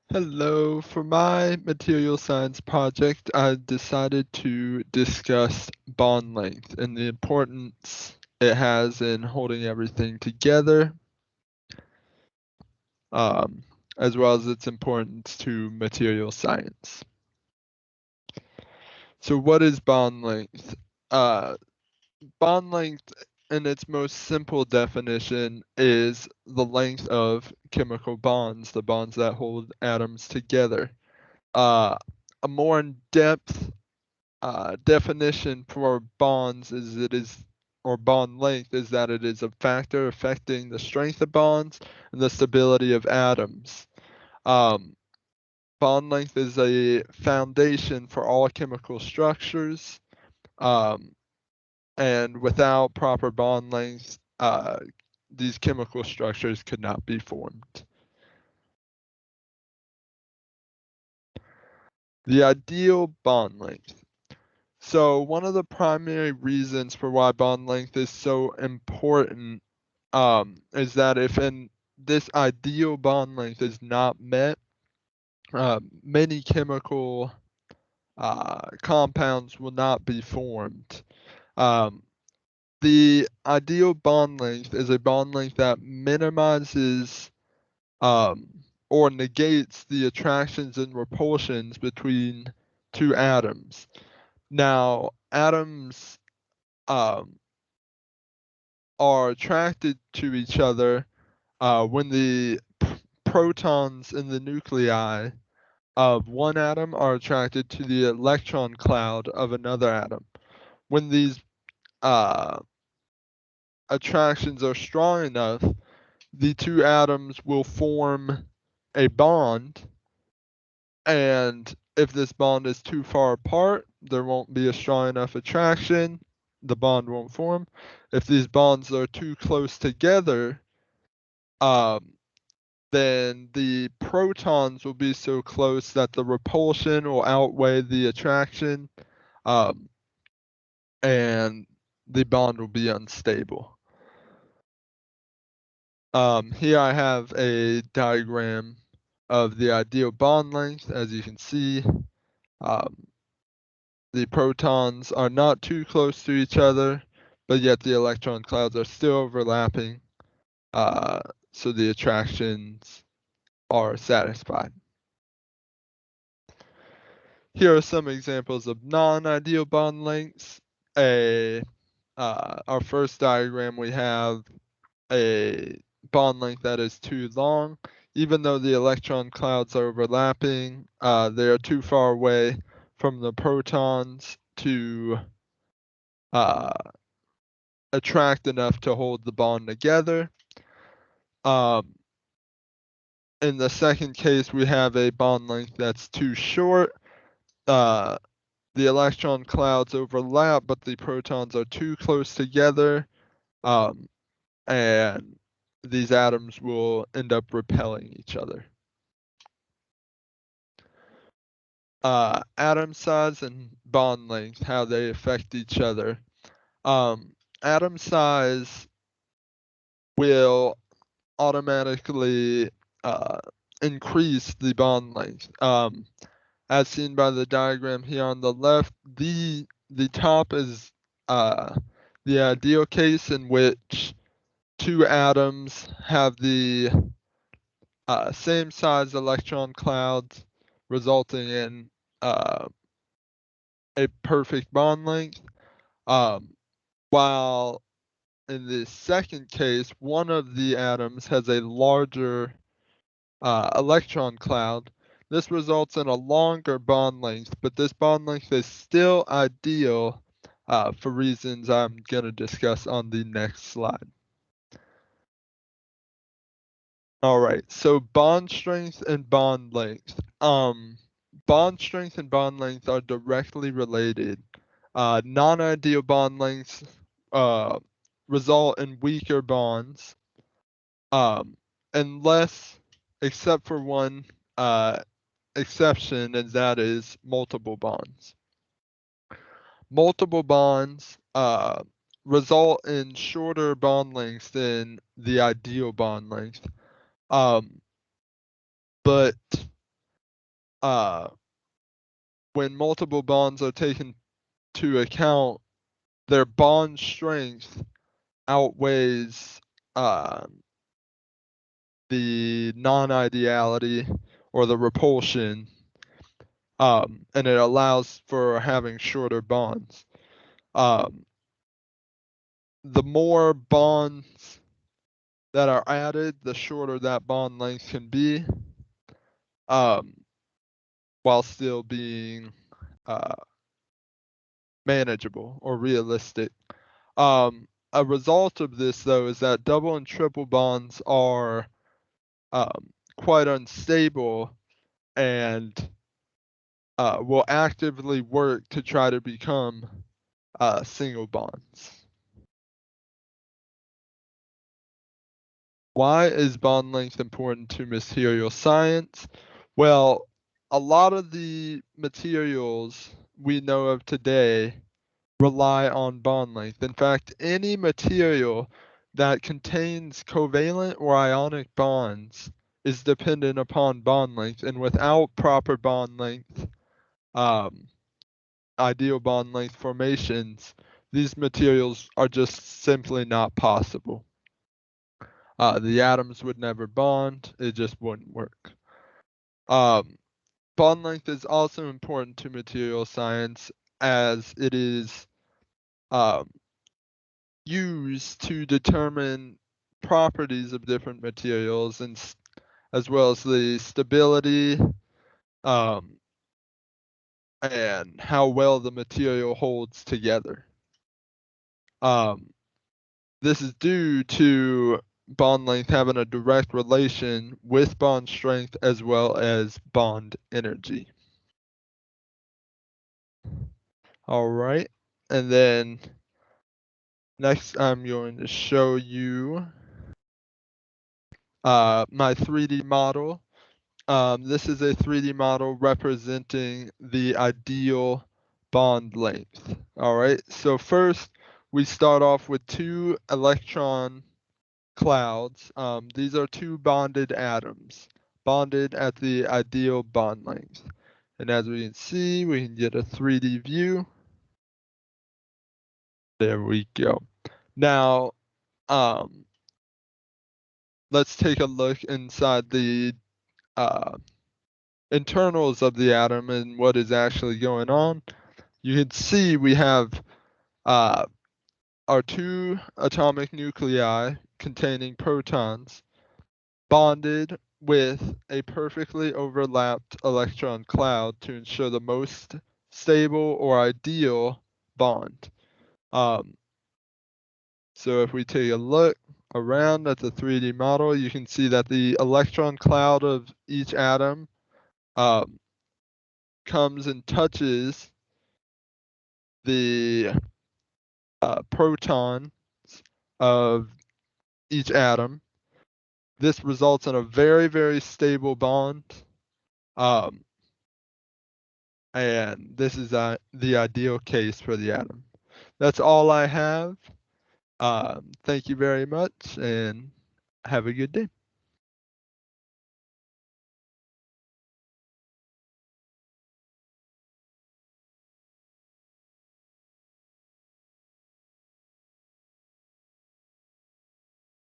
Hello, for my material science project, I decided to discuss bond length and the importance it has in holding everything together, um, as well as its importance to material science. So what is bond length? Uh, Bond length, in its most simple definition, is the length of chemical bonds, the bonds that hold atoms together. A more in-depth definition for bonds is or bond length is that it is a factor affecting the strength of bonds and the stability of atoms. Um, Bond length is a foundation for all chemical structures, um, and without proper bond length, these chemical structures could not be formed. The ideal bond length. So one of the primary reasons for why bond length is so important is that if in this ideal bond length is not met, many chemical compounds will not be formed. Um, the ideal bond length is a bond length that minimizes um, or negates the attractions and repulsions between two atoms. Now, atoms um, are attracted to each other when the protons in the nuclei of one atom are attracted to the electron cloud of another atom. When these uh, attractions are strong enough, the two atoms will form a bond, and if this bond is too far apart, there won't be a strong enough attraction, the bond won't form. If these bonds are too close together, um, then the protons will be so close that the repulsion will outweigh the attraction, um, and the bond will be unstable. Here I have a diagram of the ideal bond length. As you can see, um, the protons are not too close to each other, but yet the electron clouds are still overlapping, uh, so the attractions are satisfied. Here are some examples of non-ideal bond lengths. Our first diagram, we have a bond length that is too long. Even though the electron clouds are overlapping, they are too far away from the protons to uh, attract enough to hold the bond together. Um, in the second case, we have a bond length that's too short. Uh, the electron clouds overlap, but the protons are too close together, um, and these atoms will end up repelling each other. Atom size and bond length, how they affect each other. Atom size will automatically uh, increase the bond length. As seen by the diagram here on the left, the top is uh, the ideal case in which two atoms have the same size electron clouds, resulting in uh, a perfect bond length. Um, while in the second case, one of the atoms has a larger electron cloud. This results in a longer bond length, but this bond length is still ideal for reasons I'm going to discuss on the next slide. All right, so bond strength and bond length. Bond strength and bond length are directly related. Non-ideal bond lengths uh, result in weaker bonds, um, unless, except for one uh, exception, and that is multiple bonds. Multiple bonds result in shorter bond lengths than the ideal bond length. Um, but uh, when multiple bonds are taken to account, their bond strength outweighs the non-ideality or the repulsion, and it allows for having shorter bonds. Um, the more bonds that are added, the shorter that bond length can be, um, while still being uh, manageable or realistic. A result of this, though, is that double and triple bonds are quite unstable and will actively work to try to become single bonds. Why is bond length important to material science? Well, a lot of the materials we know of today rely on bond length. In fact, any material that contains covalent or ionic bonds is dependent upon bond length, and without proper bond length, um, ideal bond length formations, these materials are just simply not possible. The atoms would never bond, it just wouldn't work. Um, Bond length is also important to material science as it is um, used to determine properties of different materials and as well as the stability um, and how well the material holds together. Um, this is due to bond length having a direct relation with bond strength as well as bond energy. All right, and then next I'm going to show you my 3D model. This is a 3D model representing the ideal bond length. All right, so first we start off with two electron clouds. These are two bonded atoms, bonded at the ideal bond length. And as we can see, we can get a 3D view. There we go. Now, um, let's take a look inside the uh, internals of the atom and what is actually going on. You can see we have uh, our two atomic nuclei containing protons bonded with a perfectly overlapped electron cloud to ensure the most stable or ideal bond. Um, so if we take a look around at the 3D model, you can see that the electron cloud of each atom um, comes and touches the protons of each atom. This results in a very, very stable bond. Um, and this is the ideal case for the atom. That's all I have. Thank you very much and have a good day.